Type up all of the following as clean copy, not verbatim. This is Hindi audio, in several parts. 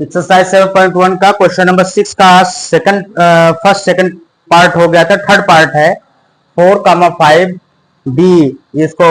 एक्सरसाइज 7.1 का क्वेश्चन नंबर 6 का फर्स्ट सेकंड पार्ट हो गया था, थर्ड पार्ट है 4,5 डी। इसको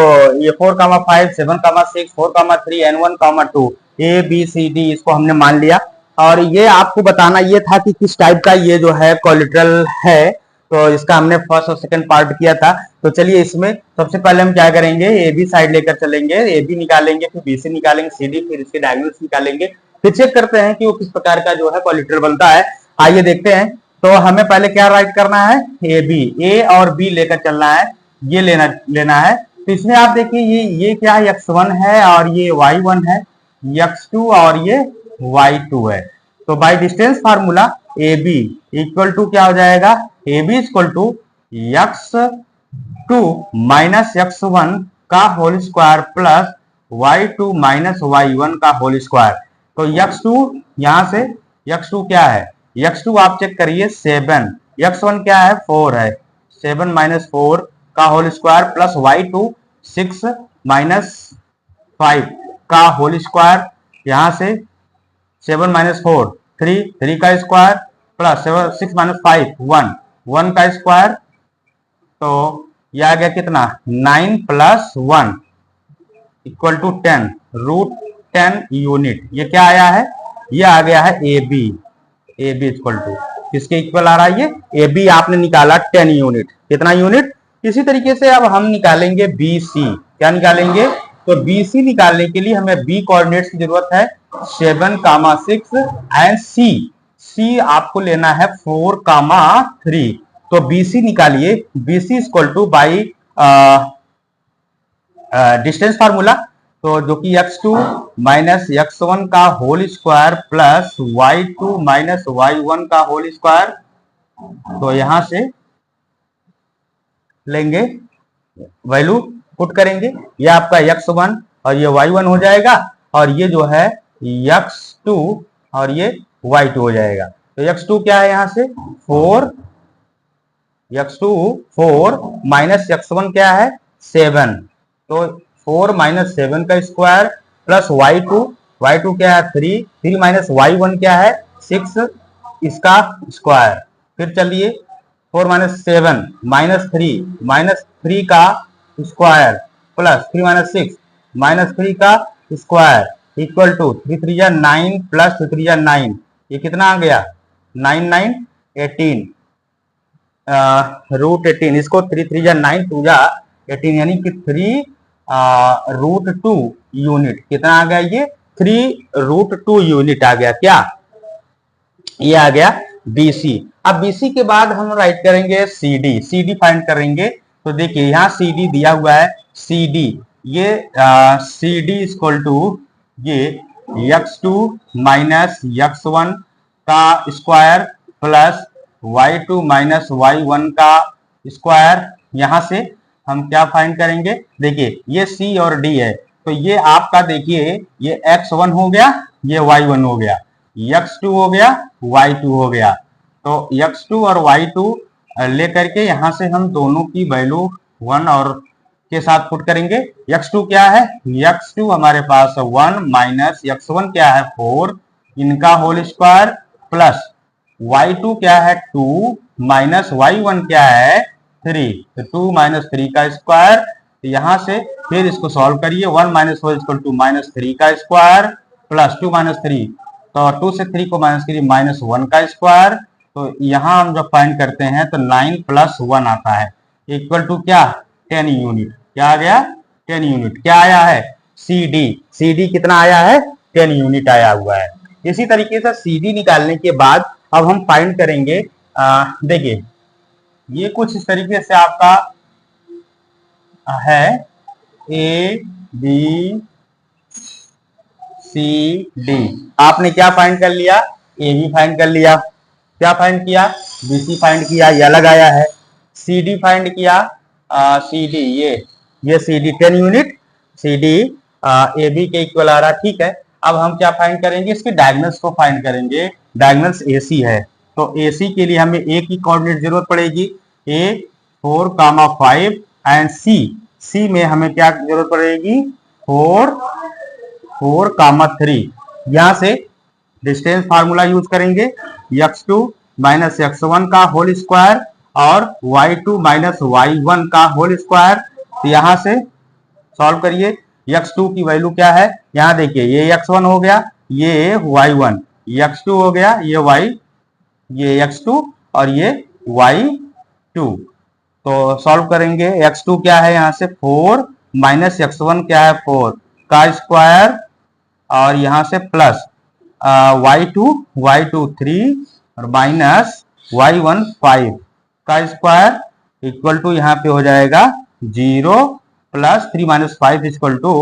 ये 4,5 7,6 4,3 N1,2 ए बी सी डी इसको हमने मान लिया। और ये आपको बताना ये था कि किस टाइप का ये जो है कोलेटरल है, तो इसका हमने फर्स्ट और सेकंड पार्ट किया था। तो चलिए इसमें सबसे पहले हम क्या करेंगे, ए बी साइड लेकर चलेंगे, ए बी निकालेंगे, फिर बी सी निकालेंगे, सी डी, फिर इसके डायगोनल्स निकालेंगे, फिर चेक करते हैं कि वो किस प्रकार का जो है कोलेटरल बनता है। आइए देखते हैं। तो हमें पहले क्या राइट करना है, ए बी, ए और बी लेकर चलना है, ये लेना है। तो इसमें आप देखिए ये क्या है, x1 है और ये y1 है, x2 और ये y2 है। तो by distance formula A B equal to क्या हो जाएगा, A B equal to x2 minus x1 का whole square plus y2 minus y1 का होल स्क्वायर। तो x2 यहां से x2 क्या है, x2 आप चेक करिए 7, x1 क्या है 4 है, 7 माइनस 4 का whole square plus y2 6 minus 5 का होल स्क्वायर। यहां से 7 माइनस 4 3 का स्क्वायर प्लस 6 माइनस 5 1 का स्क्वायर। तो यह आ गया कितना 9 plus 1 equal to 10 root 10 unit. ये क्या आया है, ये आ गया है ए बी इक्वल टू किसके इक्वल आ रहा है, ये ए बी आपने निकाला 10 यूनिट। कितना यूनिट, इसी तरीके से अब हम निकालेंगे बी सी। क्या निकालेंगे, तो बी सी निकालने के लिए हमें बी कोऑर्डिनेट्स की जरूरत है 7,6 एंड सी आपको लेना है 4,3। तो बी सी निकालिए, B C equal to by distance formula, तो जो कि x2 माइनस x1 का whole square plus y2 minus y1 का होल स्क्वायर। तो यहां से लेंगे, वैल्यू पुट करेंगे, ये आपका x1 और ये y1 हो जाएगा, और ये जो है x2 और ये y2 हो जाएगा। तो x2 क्या है, यहां से 4, x2 माइनस x1 क्या है 7, तो 4 माइनस 7 का स्क्वायर प्लस y2 क्या है 3 माइनस y1 क्या है 6 इसका स्क्वायर। फिर चलिए 4 माइनस 7 माइनस 3 का स्क्वायर प्लस 3 माइनस 6 माइनस 3 का स्क्वायर इक्वल टू 3 3 9 प्लस 2 3 9, ये कितना आ गया 9 9 18 रूट 18। इसको 3 3 9 2 18 यानी कि 3 रूट 2 यूनिट। कितना आ गया, ये 3 रूट 2 यूनिट आ गया। क्या, ये आ गया BC। अब BC के बाद हम राइट करेंगे CD फाइंड करेंगे। तो देखिए यहाँ CD दिया हुआ है, CD ये CD इक्वल टू ये x2 माइनस x1 का square plus y2 minus y1 का स्क्वायर। यहां से हम क्या फाइंड करेंगे, देखिए ये C और D है, तो ये आपका देखिए ये x1 हो गया, ये y1 हो गया, x2 हो गया, y2 हो गया। तो x2 और y2 लेकर के यहां से हम दोनों की वैल्यू 1 और के साथ पुट करेंगे। x2 क्या है, x2 हमारे पास 1 माइनस x1 क्या है 4 इनका होल स्क्वायर प्लस y2 क्या है 2 माइनस y1 क्या है 3, तो 2 माइनस 3 का स्क्वायर। तो यहां से फिर इसको सॉल्व करिए, 1 माइनस 4 इक्वल टू माइनस 3 का स्क्वायर प्लस 2 माइनस 3, तो 2 से 3 को माइनस करिए माइनस 1 का स्क्वायर। तो यहां हम जब फाइंड करते हैं तो 9 प्लस 1 आता है इक्वल टू क्या 10 यूनिट। क्या आ गया 10 यूनिट। क्या आया है CD कितना आया है 10 यूनिट आया हुआ है। इसी तरीके से CD निकालने के बाद अब हम फाइंड करेंगे, देखिए ये कुछ इस तरीके से आपका है ABCD। आपने क्या फाइंड कर लिया, AB फाइंड कर लिया, क्या फाइंड किया BC फाइंड किया, यह लगाया है, CD फाइंड किया, CD ये CD 10 यूनिट, CD AB के इक्वल आ रहा, ठीक है। अब हम क्या फाइंड करेंगे, इसके डायगोनल्स को फाइंड करेंगे। डायगोनल्स AC है, तो AC के लिए हमें A की कोऑर्डिनेट जरूरत पड़ेगी, A 4,5 एंड C में हमें क्या जरूरत पड़ेगी 4,3। यहां से डिस्टेंस फार्मूला यूज करेंगे, x2 माइनस x1 का होल स्क्वायर और y2 माइनस y1 का होल स्क्वायर। तो यहां से सॉल्व करिए। x2 की वैल्यू क्या है, यहां देखिए, ये x1 हो गया, ये y1, x2 हो गया, ये x2 और ये y2। तो सॉल्व करेंगे, x2 क्या है यहाँ से 4 माइनस x1 क्या है 4 का स्क्वायर और यहां से प्लस y2 3 और माइनस y1 5 का स्क्वायर इक्वल टू यहाँ पे हो जाएगा 0 plus 3 minus 5 equal to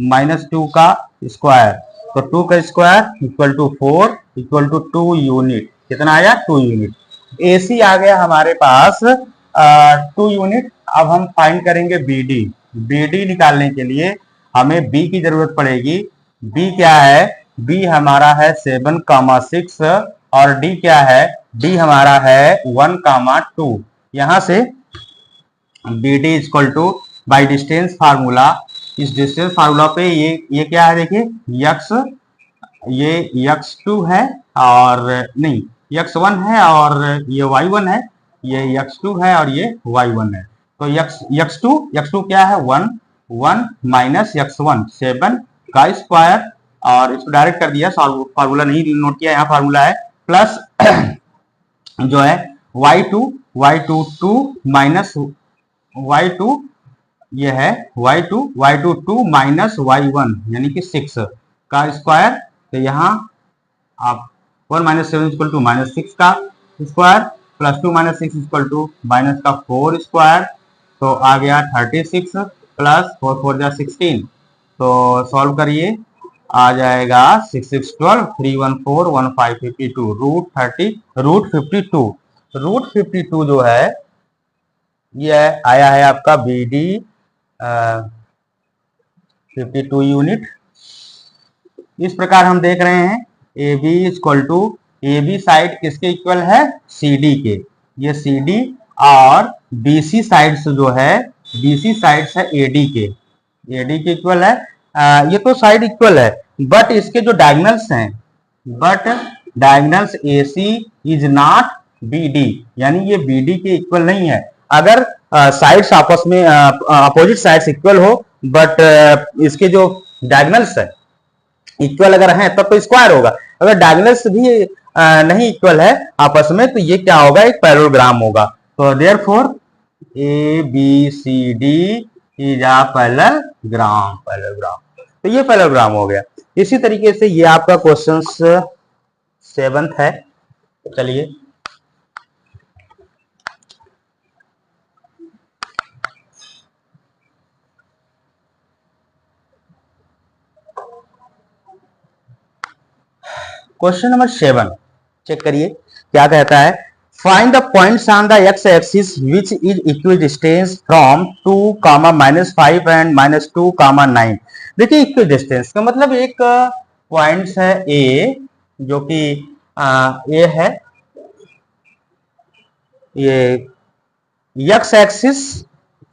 minus 2 का स्क्वायर। तो 2 का square equal to 4 equal to 2 unit. कितना आया 2 यूनिट। एसी आ गया हमारे पास 2 यूनिट। अब हम फाइंड करेंगे बीडी। बीडी निकालने के लिए हमें बी की जरूरत पड़ेगी। बी क्या है, बी हमारा है 7,6 और डी क्या है, डी हमारा है 1,2। यहां से B D equal to by distance formula, इस डिस्टेंस फार्मूला पे ये क्या है देखिए, ये x2 है और नहीं x1 है और ये y1 है, ये x2 है और ये y1 है। तो x2 क्या है 1 माइनस x1 7 का स्क्वायर और इसको डायरेक्ट कर दिया, फार्मूला नहीं नोट किया, यहाँ फार्मूला है प्लस जो है y2 2 माइनस y2 ये है y2 2 माइनस y1 यानी कि 6 का स्क्वायर। तो यहाँ आप 1 माइनस 7 इक्वल टू माइनस 6 का square plus 2 minus 6 equal to minus का 4 स्क्वायर। तो आ गया 36 प्लस 4 4 जा 16। तो सॉल्व करिए, आ जाएगा 6 6 12 3 1 4 1 5 52 रूट 52 जो है ये आया है आपका बी डी 52 यूनिट। इस प्रकार हम देख रहे हैं A B equal to, A B side किसके इक्वल है, सी डी के। ये सी डी और बी सी साइड्स जो है, बी सी साइड्स है ए डी के इक्वल है। ये तो साइड इक्वल है बट इसके जो डायगोनल्स हैं, but diagonals A C is not B D, यानी ये बी डी के इक्वल नहीं है। अगर साइड्स आपस में अपोजिट साइड्स इक्वल हो बट इसके जो डायगोनल्स है इक्वल अगर हैं तब तो स्क्वायर होगा। अगर डायगोनल्स भी नहीं इक्वल है आपस में तो ये क्या होगा, एक पैरेललोग्राम होगा। तो therefore A B C D is a parallelogram. तो ये पैरेललोग्राम हो गया। इसी तरीके से ये आपका क्वेश्चन 7th है। चलिए क्वेश्चन नंबर 7 चेक करिए क्या कहता है। Find the points on the x axis which is equidistance from 2, -5 and -2, 9। देखिए इक्विडिस्टेंस का मतलब एक पॉइंट्स है ए, जो कि ए है, ये x axis,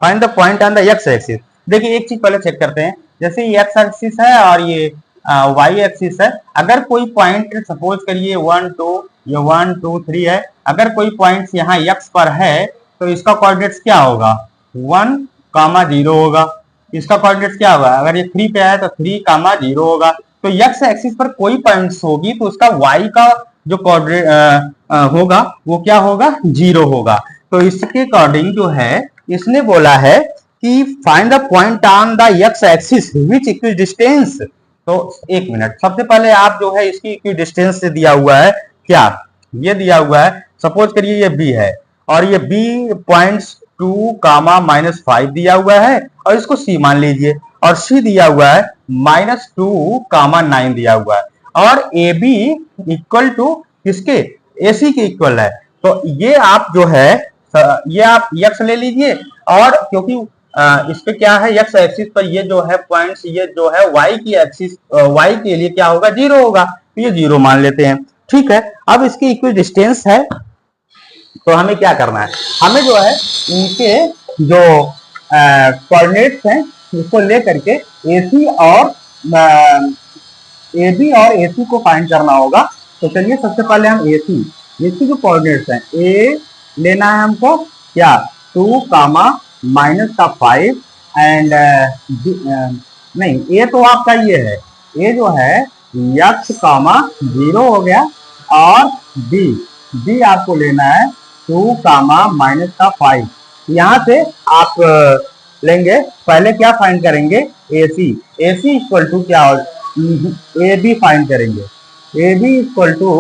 find the point on the x axis. देखिए एक चीज पहले चेक करते हैं, जैसे ये एक्स एक्सिस है और ये वाई एक्सिस है। अगर कोई पॉइंट सपोज करिए 1 2 3 है, अगर कोई पॉइंट यहाँ x पर है तो इसका कोऑर्डिनेट्स क्या होगा, 1, 0 होगा। इसका कोऑर्डिनेट्स क्या होगा, अगर ये 3 पे है तो 3, 0 होगा। तो x एक्सिस पर कोई पॉइंट्स होगी तो उसका y का जो कोऑर्डिनेट होगा वो क्या होगा, 0 होगा। तो इसके अकॉर्डिंग जो है इसने बोला है कि find the point on the x axis which equidistance. तो एक मिनट, सबसे पहले आप जो है इसकी इक्विडिस्टेंस से दिया हुआ है क्या, ये दिया हुआ है, सपोज करिए ये b है और ये b पॉइंट्स 2, -5 दिया हुआ है और इसको c मान लीजिए, और c दिया हुआ है -2, 9 दिया हुआ है और ab इक्वल टू किसके, ac के इक्वल है। तो ये आप जो है ये आप x ले लीजिए और क्योंकि इस पे क्या है x एक्सिस पर ये जो है पॉइंट्स, ये जो है y की एक्सिस, y के लिए क्या होगा, 0 होगा। तो ये 0 मान लेते हैं, ठीक है। अब इसकी इक्विडिस्टेंस है तो हमें क्या करना है, हमें जो है इनके जो कोऑर्डिनेट्स हैं उसको लेकर के AC और ए बी और ए सी को फाइंड करना होगा। तो चलिए सबसे पहले हम ए सी जो कोऑर्डिनेट्स हैं, ए लेना है हमको क्या 2 कामा माइनस का 5 एंड नहीं, ए तो आपका ये है, ए जो है x कामा 0 हो गया और बी आपको लेना है 2 कामा माइनस का 5। यहाँ से आप लेंगे, पहले क्या फाइंड करेंगे ए सी इक्वल टू क्या ए बी फाइंड करेंगे। A B equal to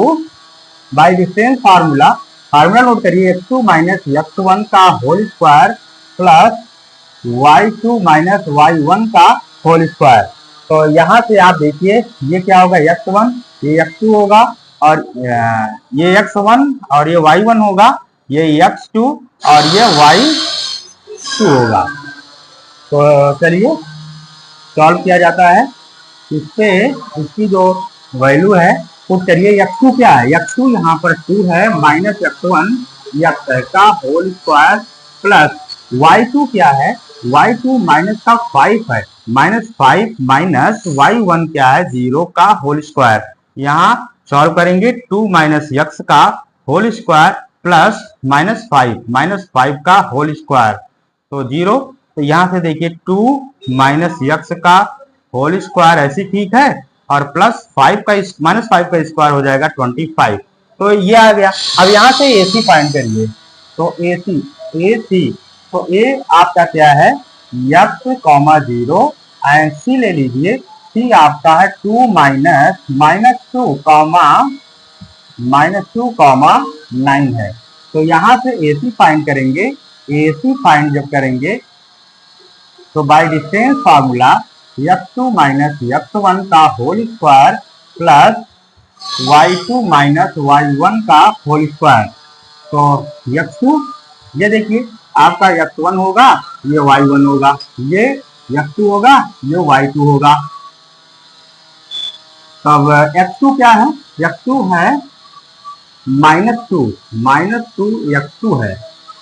by difference formula note करिए x2 माइनस x1 का whole square plus y2 minus y1 का होल स्क्वायर। तो यहाँ से आप देखिए ये क्या होगा x1, ये x2 होगा और ये x1 और ये y1 होगा, ये x2 और ये y2 होगा। तो चलिए सॉल्व किया जाता है। इससे इसकी जो वैल्यू है पुट करिए। x2 क्या है, x2 यहाँ पर 2 है माइनस x1 x का होल स्क्वायर प्लस y2 क्या है, y2 माइनस का 5 है, -5 माइनस y1 क्या है 0 का होल स्क्वायर। यहाँ सॉल्व करेंगे 2 माइनस x का होल स्क्वायर प्लस -5 का होल स्क्वायर तो 0। तो यहाँ से देखिए 2 माइनस x का होल स्क्वायर ऐसी ठीक है और प्लस -5 का स्क्वायर हो जाएगा 25। तो ये आ गया। अब यहाँ से AC फाइंड करिए। तो AC तो A आपका क्या है x, 0 एंड C ले लीजिए। C आपका है 2 -2 9 है। तो यहाँ से AC फाइंड करेंगे। AC फाइंड जब करेंगे तो bye difference formula x2 minus x1 का whole square plus y2 minus y1 का होल स्क्वायर। तो x2 ये देखिए आपका x1 होगा, ये y1 होगा, ये x2 होगा, ये y2 होगा। तब x2 क्या है, x2 है -2 x2 है,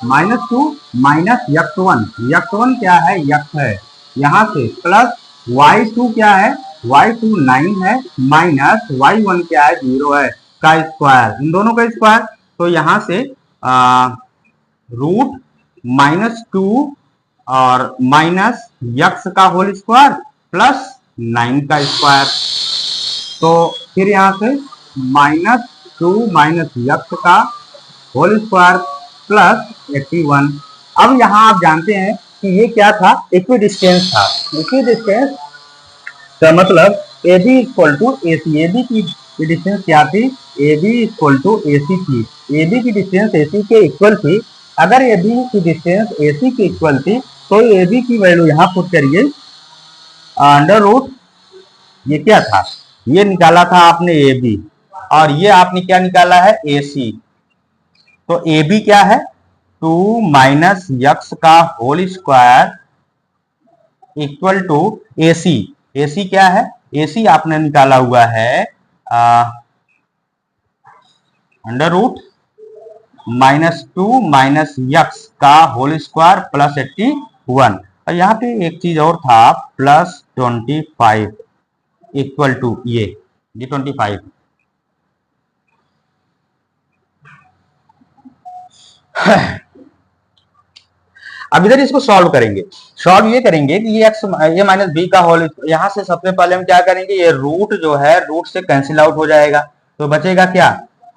-2 माइनस x1 क्या है x है, यहाँ से प्लस y2 क्या है, y2 9 है माइनस y1 क्या है 0 है का स्क्वायर, इन दोनों का स्क्वायर। तो यहाँ से रूट -2 और माइनस x का होल स्क्वायर प्लस 9 का स्क्वायर। तो फिर यहाँ से -2 माइनस x का होल स्क्वायर प्लस 81। अब यहाँ आप जानते हैं कि ये क्या था, इक्विडिस्टेंस था। इक्विडिस्टेंस का मतलब A B equal to A C. A B की डिस्टेंस क्या थी, A B equal to A C थी। ए बी की डिस्टेंस ए सी के इक्वल थी। अगर ए बी की डिस्टेंस ए सी की इक्वल थी तो ए बी की वैल्यू यहाँ पुट करिए अंडर रूट, ये क्या था, ये निकाला था आपने ए बी और ये आपने क्या निकाला है ए सी। तो ए बी क्या है 2 माइनस x का whole square equal to A C. ए सी क्या है, ए सी आपने निकाला हुआ है अंडर रूट -2 माइनस x का होल स्क्वायर प्लस 81। और यहाँ पे एक चीज और था प्लस 25 इक्वल टू ये 25। अब इधर इसको सॉल्व करेंगे। सॉल्व ये करेंगे कि ये माइनस बी का होल, यहां से सबसे पहले हम क्या करेंगे, ये रूट जो है रूट से कैंसिल आउट हो जाएगा। तो बचेगा क्या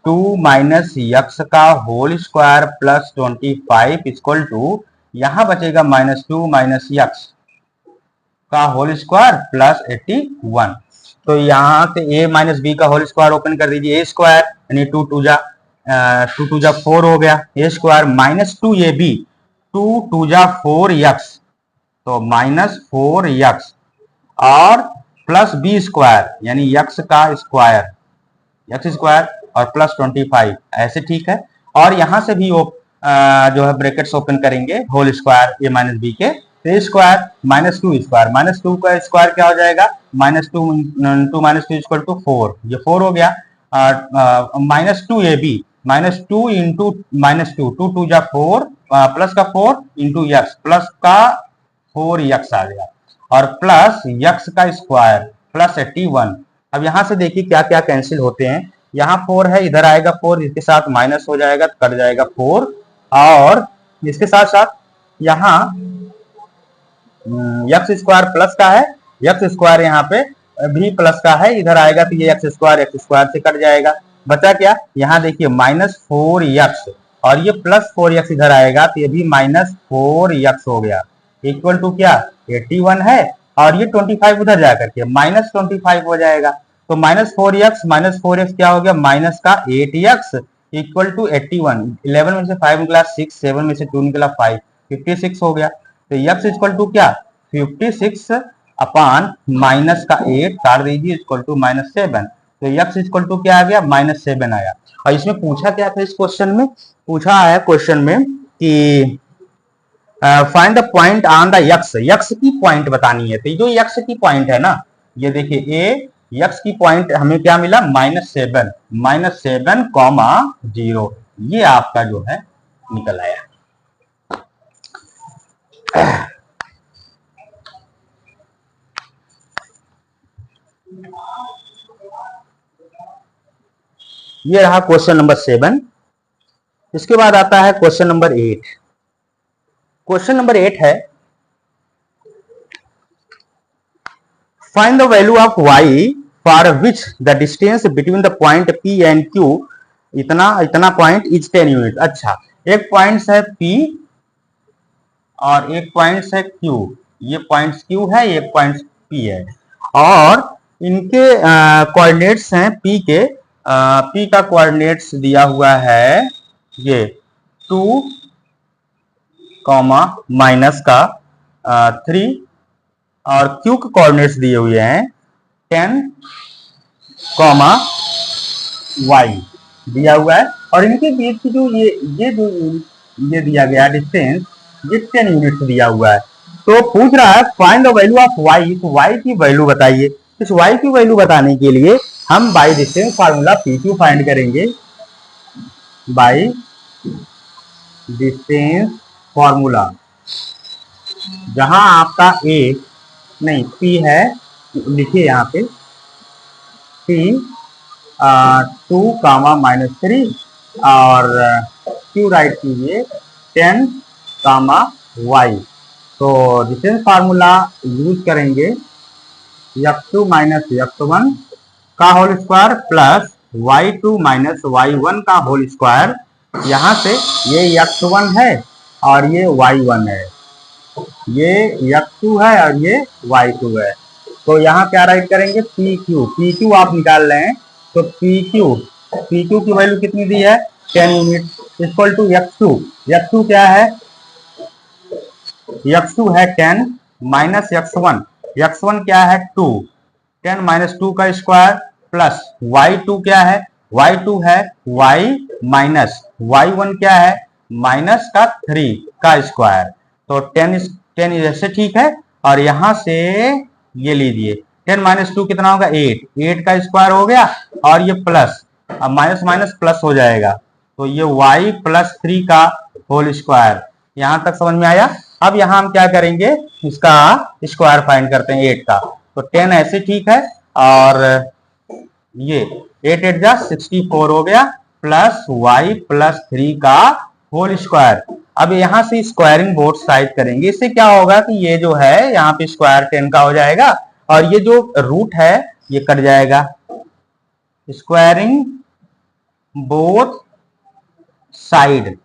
2 माइनस x का whole square plus 25 equal to, यहां बचेगा -2 माइनस x का होल स्क्वायर प्लस 81। तो यहाँ से a माइनस बी का होल स्क्वायर ओपन कर दीजिए, a स्क्वायर यानी 2 टू जा 4 हो गया, a स्क्वायर -2ab 2 टू जा 4x तो -4x और प्लस b स्क्वायर यानी x का स्क्वायर और प्लस 25 ऐसे ठीक है। और यहां से भी वो जो है ब्रैकेट्स ओपन करेंगे whole square a minus B के, तो स्क्वायर -2 का स्क्वायर क्या हो जाएगा -2 माइनस 2 इक्वल टू 4, ये 4 हो गया। -2ab -2 इंटू -2 2 टू जा 4 प्लस का 4 इंटू x प्लस का 4x आ गया और प्लस x का स्क्वायर प्लस 81 अब यहां से देखिए क्या क्या कैंसिल होते हैं। यहाँ 4 है, इधर आएगा 4, इसके साथ माइनस हो जाएगा, कट जाएगा 4, और इसके साथ साथ यहाँ एक्स स्क्वायर प्लस का है, एक्स स्क्वायर यहाँ पे भी प्लस का है, इधर आएगा तो ये एक्स स्क्वायर से कट जाएगा। बचा क्या, यहाँ देखिए -4x, और ये +4x इधर आएगा तो ये भी -4x हो गया, इक्वल टू क्या 81 है, और ये 25 उधर जाकर के -25 हो जाएगा। तो -4x क्या हो गया, माइनस का 8x इक्वल टू 81। 11 में से 5 निकला 6, 7 में से 2 निकला 5, 56 हो गया। तो x इक्वल टू क्या 56 अपान माइनस का 8 काट दीजिए, इक्वल टू -7। तो x इक्वल टू क्या आ गया, -7 आया। और इसमें पूछा क्या था, इस क्वेश्चन में पूछा है क्वेश्चन में कि find the point on the x की पॉइंट बतानी है। तो जो x की पॉइंट है ना, ये देखिए x की पॉइंट हमें क्या मिला, -7, -7, 0, ये आपका जो है निकल आया। ये रहा क्वेश्चन नंबर 7। इसके बाद आता है क्वेश्चन नंबर 8। क्वेश्चन नंबर 8 है, find the value of y for which the distance between the point P and Q, इतना पॉइंट इज 10 यूनिट। अच्छा, एक पॉइंट है P और एक पॉइंट है Q, ये पॉइंट Q है, एक पॉइंट P है, और इनके कोऑर्डिनेट्स हैं P के, P का कोऑर्डिनेट्स दिया हुआ है ये 2, माइनस का 3, और Q के कोऑर्डिनेट्स दिए हुए हैं 10, y दिया हुआ है, और इनके बीच की जो ये दिया गया डिस्टेंस, ये 10 यूनिट्स दिया हुआ है। तो पूछ रहा है find the value of y, तो y की वैल्यू बताइए। इस y की वैल्यू बताने के लिए हम by distance formula PQ find करेंगे, बाई डिस्टेंस फॉर्मूला, जहां आपका P है, लिखिए यहाँ पे P 2, -3, और Q राइट कीजिए 10, y। तो डिस्टेंस फार्मूला यूज करेंगे x2 - x1 का whole square plus y2 - y1 का होल स्क्वायर। यहाँ से ये x1 है और ये y1 है, ये x2 है और ये y2 है। तो यहाँ क्या राइट करेंगे, PQ आप निकाल रहे हैं, तो PQ की वैल्यू कितनी दी है, 10 यूनिट, इक्वल टू x2 क्या है, x2 है 10 माइनस x1 क्या है 2, 10 - 2 का स्क्वायर प्लस y2 क्या है, y2 है y माइनस y1 क्या है, माइनस का 3 का स्क्वायर। तो 10 ऐसे ठीक है, और यहां से ये लीजिए 10 - 2 कितना होगा, 8 का स्क्वायर हो गया, और ये प्लस, अब माइनस माइनस प्लस हो जाएगा, तो ये y + 3 का होल स्क्वायर। यहां तक समझ में आया। अब यहां हम क्या करेंगे, इसका स्क्वायर फाइंड करते हैं 8 का। तो 10 ऐसे ठीक है, और ये 8 8 जा 64 हो गया, प्लस y + 3 का होल स्क्वायर। अब यहां से स्क्वायरिंग बोथ साइड करेंगे, इससे क्या होगा कि ये जो है यहाँ पे स्क्वायर 10 का हो जाएगा, और ये जो रूट है ये कट जाएगा। स्क्वायरिंग बोथ साइड,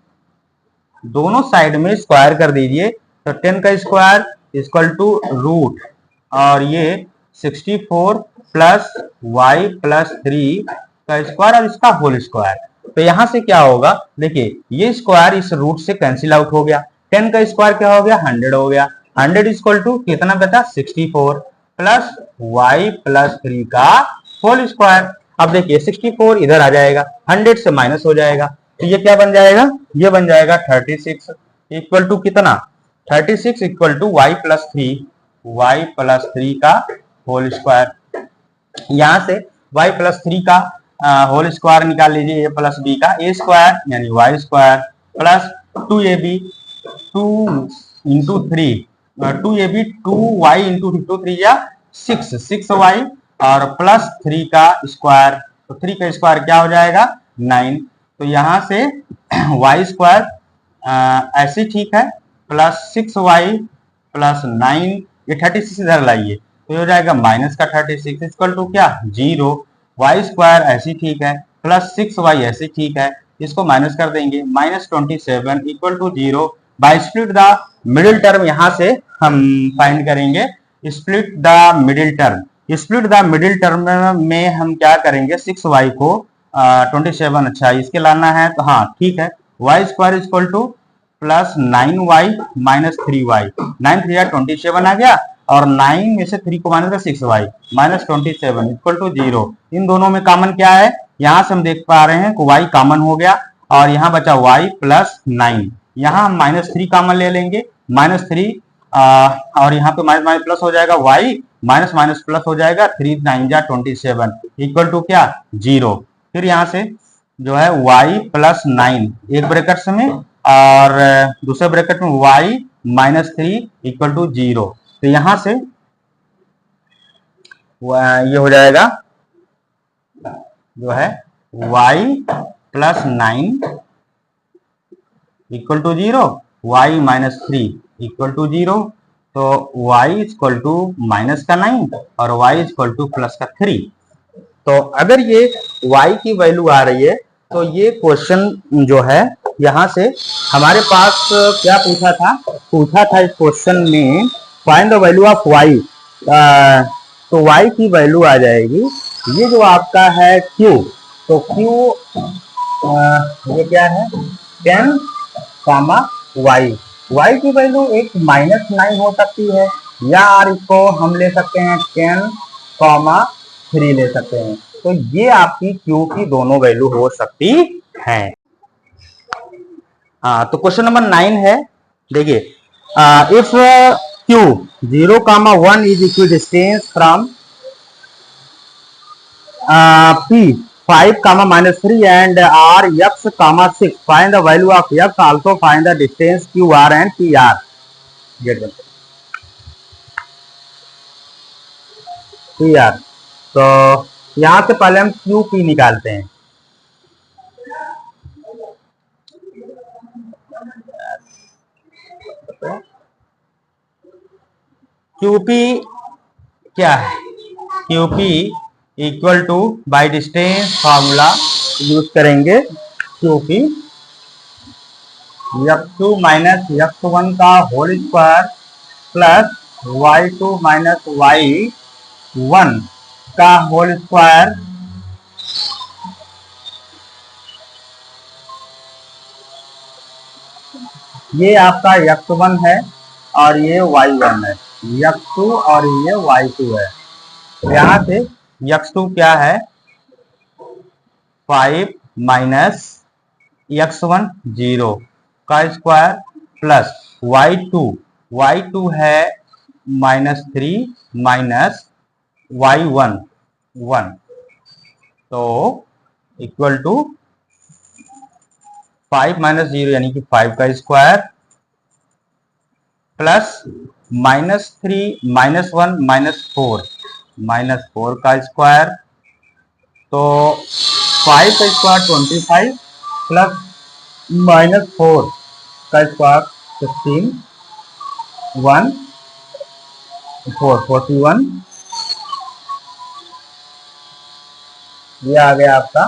दोनों साइड में स्क्वायर कर दीजिए, तो 10 का स्क्वायर इक्वल टू रूट, और ये 64 प्लस y + 3 का स्क्वायर, और इसका होल स्क्वायर। तो यहां से क्या होगा, देखिए ये स्क्वायर इस रूट से कैंसिल आउट हो गया, 10 का स्क्वायर क्या हो गया, 100 हो गया, 100 इक्वल टू कितना बचा, 64 प्लस y + 3 का होल स्क्वायर। अब देखिए 64 इधर आ जाएगा, 100 से माइनस हो जाएगा, तो ये क्या बन जाएगा, ये बन जाएगा 36 इक्वल टू कितना, 36 इक्वल टू y + 3 का होल स्क्वायर। यहां से y + 3 का होल स्क्वायर निकाल लीजिए, a + b का a स्क्वायर यानी y square plus 2ab 2 × 3 2ab 2y × 3 या 6y और प्लस 3 का स्क्वायर, तो 3 का स्क्वायर क्या हो जाएगा 9। तो यहां से वाई स्क्वायर ऐसे ठीक है, प्लस 6y प्लस 9, ये 36 इधर लाइए तो ये हो जाएगा माइनस का 36 इक्वल टू क्या 0। वाई स्क्वायर ऐसी ठीक है, प्लस 6y ऐसे ठीक है, इसको माइनस कर देंगे, minus 27 equal to 0। By split the middle term यहां से हम फाइंड करेंगे, split the middle term. Split the middle term में हम क्या करेंगे, 6y को 27, अच्छा इसके लाना है तो हाँ ठीक है, Y square equal to plus 9y minus 3y, 9 3 27 आ गया, और 9 में से 3 को minus 6y minus 27 equal to 0। इन दोनों में कॉमन क्या है, यहां से हम देख पा रहे हैं कि y कॉमन हो गया और यहाँ बचा y प्लस 9। यहाँ हम माइनस 3 कॉमन ले लेंगे, माइनस 3 और यहाँ पे माइनस माइनस प्लस हो जाएगा, y माइनस माइनस प्लस हो जाएगा, 3 9 27 इक्वल टू क्या 0। फिर यहाँ से जो है y प्लस 9 एक ब्रैकेट में और दूसरे ब्रैकेट में y माइनस 3 इक्वल टू 0। तो यहां से ये हो जाएगा जो है y plus 9 equal to 0, y minus 3 equal to 0। तो y इक्वल टू माइनस का 9 और y इक्वल टू प्लस का 3। तो अगर ये y की वैल्यू आ रही है तो ये क्वेश्चन जो है यहाँ से हमारे पास क्या पूछा था इस क्वेश्चन में, find the value of y। तो y की वैल्यू आ जाएगी, ये जो आपका है q, तो q ये क्या है 10 कामा y। y की वैल्यू एक माइनस 9 हो सकती है, या और इसको हम ले सकते हैं 10 कामा 3 ले सकते हैं। तो ये आपकी q की दोनों वैल्यू हो सकती है। तो क्वेश्चन नंबर 9 है, देखिए if q 0 comma 1 is equal distance from p 5 comma minus 3 and r x comma 6, find the value of x, also find the distance q r and p r। Get p r। तो यहां से पहले हम q p निकालते हैं। QP क्या है, QP equal to by distance formula use करेंगे, QP x2 माइनस x1 का whole square plus y2 minus y1 का होल स्क्वायर ये आपका x1 है और ये y1 है, x2 और ये y2 है। यहां से x2 क्या है 5 माइनस x1 0 का स्क्वायर प्लस y2 है माइनस 3 माइनस y1 1, तो इक्वल टू 5 माइनस 0 यानी कि 5 का square plus minus 3 minus 1 minus 4 का स्क्वायर, तो 5 का स्क्वायर 25 प्लस माइनस 4 का स्क्वायर 16 1 4 41, ये आ गया आपका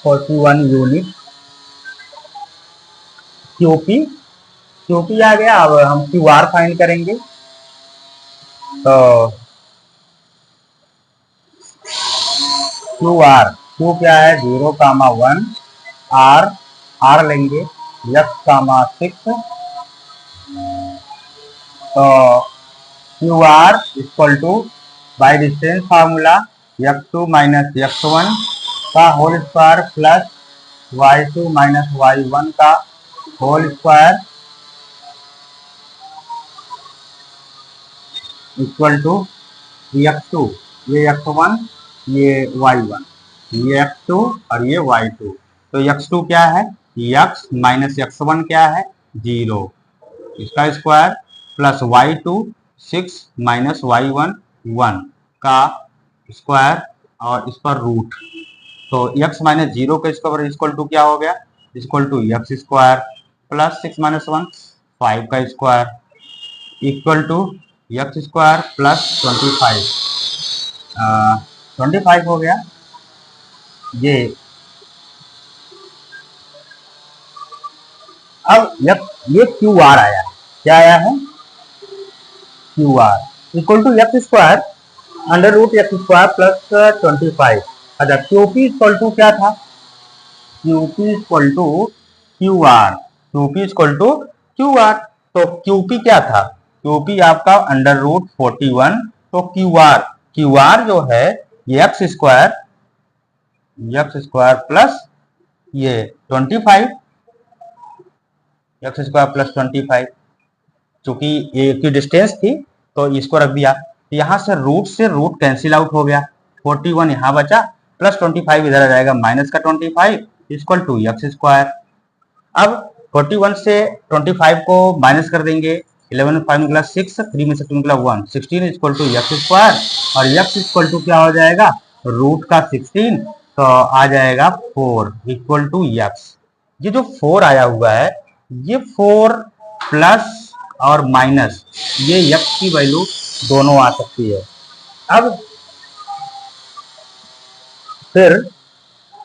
41 यूनिट QP आ गया। अब हम QR फाइंड करेंगे, तो Q क्या है 0 कामा 1, R लेंगे x कामा 6, तो QR equal to by distance formula x2 minus x1 का whole square plus y2 minus y1 का whole square equal to x2, ये x1 ये y1, ये x2 और ये y2। तो x2 क्या है x माइनस x1 क्या है 0, इसका square plus y2 6 minus y1 1 का स्क्वायर और इस पर रूट, तो x माइनस 0 का स्क्वायर इक्वल टू क्या हो गया, equal to X square plus 6 minus 1 5 का square equal to X square plus 25 हो गया। ये अब ये क्यू आर आया, क्या आया है, Q R equal to X square under root X square plus 25। अच्छा क्यूपी इक्वल टू क्या था, QP equal to Q R, QP equal to Q R, तो क्यूपी क्या था, क्यूपी आपका अंडर रूट 41, तो क्यू आर जो है ये एक्स स्क्वायर प्लस ये 25, एक्स स्क्वायर प्लस 25, चूंकि ये की डिस्टेंस थी तो इसको रख दिया, तो यहां से रूट कैंसिल आउट हो गया, 41 यहां बचा प्लस 25 इधर आ जाएगा, माइनस का 25 इक्वल टू एक्स स्क्वायर। अब 41 से 25 को माइनस कर देंगे, 11 में 5 निकला 6, 3 में से 2 निकला 1, 16 इक्वल टू एक्स स्क्वायर, और एक्स इक्वल टू क्या हो जाएगा, रूट का 16, तो आ जाएगा 4 इक्वल टू एक्स। ये जो 4 आया हुआ है, ये 4 प्लस और माइनस, ये एक्स की वैल्यू दोनों आ सकती है। अब फिर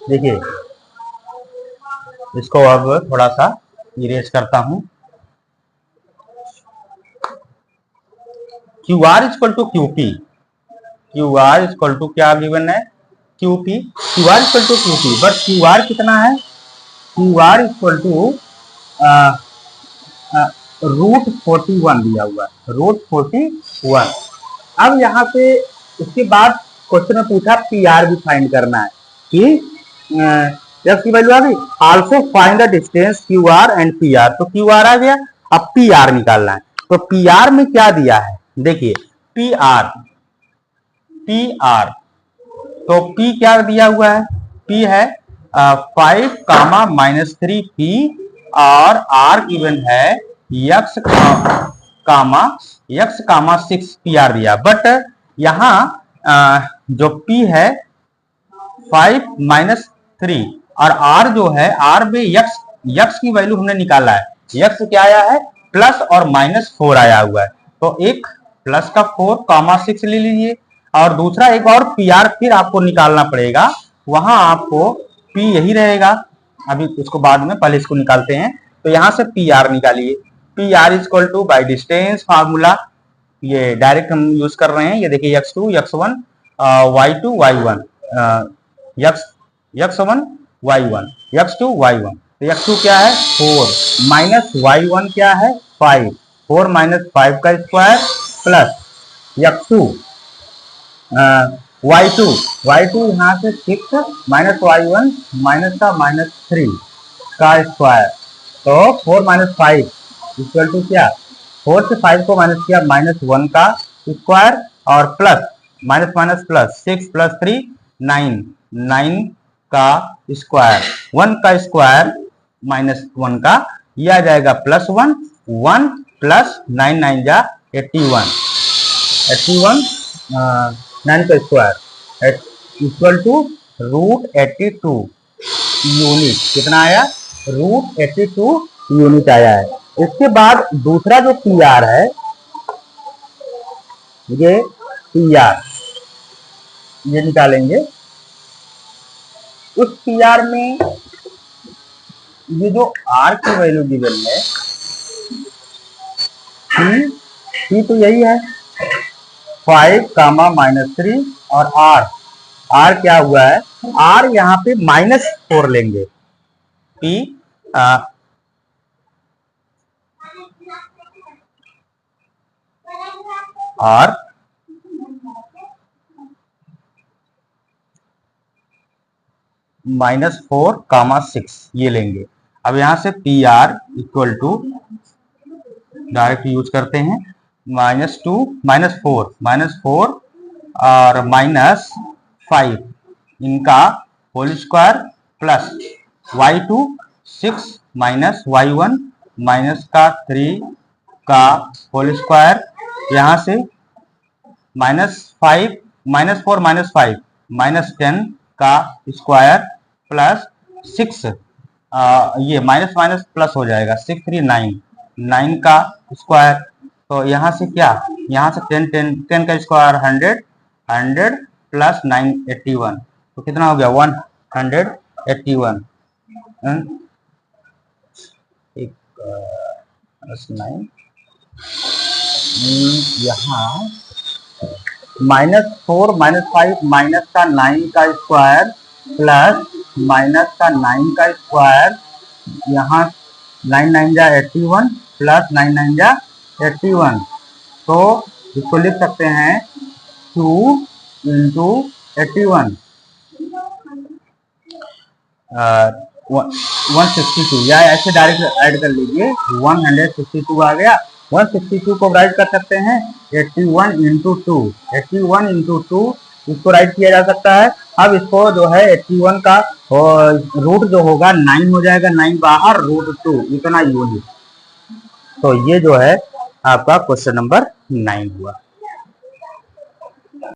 देखिए इसको अब थोड़ा सा इरेज करता हूं, Q R equal to QP, Q R equal to क्या गिवन है, QP, Q R equal to QP, but Q R कितना है, Q R equal to root 41 दिया हुआ है, रूट 41। अब यहाँ पे इसके बाद क्वेश्चन में पूछा पी आर भी फाइंड करना है, कि जब की वैल्यू आ गई, also find the distance Q R and P R, तो क्यू आर आ गया, अब पी आर निकालना है, तो पी आर में क्या दिया है, देखिए पी आर, तो पी क्या दिया हुआ है, पी है 5 कामा माइनस 3 पी, और आर गिवन है यक्स कामा 6 पी आर दिया, बट यहां जो पी है 5 माइनस 3 और आर जो है, आर में यक्स की वैल्यू हमने निकाला है, यक्स क्या आया है, प्लस और माइनस 4 आया हुआ है, तो एक प्लस का 4 कामा 6 ले लीजिए, और दूसरा एक और पी आर फिर आपको निकालना पड़ेगा, वहां आपको पी यही रहेगा, अभी उसको बाद में, पहले इसको निकालते हैं, तो यहां से पी आर निकालिए, P R equal to by distance formula, ये डायरेक्ट हम यूज कर रहे हैं, ये देखिए x2 x1 y2 y1 x1 y1 x2 y1, तो x2 क्या है 4 माइनस y1 क्या है 5, 4 माइनस 5 का स्क्वायर प्लस x2 y2 यहाँ से 6 माइनस y1 माइनस का माइनस 3 का स्क्वायर, तो 4 माइनस 5 इक्वल टू क्या, 4 से 5 को माइनस किया माइनस 1 का स्क्वायर, और plus minus minus plus 6 plus 3 9 का स्क्वायर, 1 का स्क्वायर माइनस 1 का, यह आ जाएगा प्लस 1 1 प्लस 9 जा 81 9 का square equal to root 82 unit, कितना आया, रूट 82 यूनिट आया है। इसके बाद दूसरा जो पी आर है, ये पी आर ये निकालेंगे, उस पी आर में ये जो आर की वैल्यू गिवन है, पी तो यही है 5 कामा माइनस 3, और आर क्या हुआ है, आर यहाँ पे माइनस 4 लेंगे, पी आर -4 कामा 6 ये लेंगे। अब यहां से P R equal to direct use करते हैं, -4 और -5 इनका whole square plus y2 6 minus y1 minus का 3 का होल स्क्वायर, यहां से -5 -4 -5 -10 का स्क्वायर प्लस 6, ये माइनस माइनस प्लस हो जाएगा, 6 3 9, 9 का स्क्वायर। तो यहाँ से क्या, यहाँ से 10 10 10 का स्क्वायर 100, 100 प्लस 9 81, तो कितना हो गया 181। एक -9 यहाँ -4 -5 माइनस का 9 का स्क्वायर प्लस माइनस का 9 का स्क्वायर, यहाँ 9 9 जा 81 प्लस 9 9 जा 81, तो इसको लिख सकते हैं 2 इंटू 81 162, या ऐसे डायरेक्ट ऐड कर लीजिए, 162 आ गया। 162 को राइट कर सकते हैं 81 इंटू 2, 81 इंटू 2 इसको राइट किया जा सकता है। अब इसको जो है 81 का रूट जो होगा 9 हो जाएगा, 9 बाहर √2 इतना यूनिट। तो ये जो है आपका क्वेश्चन नंबर 9 हुआ।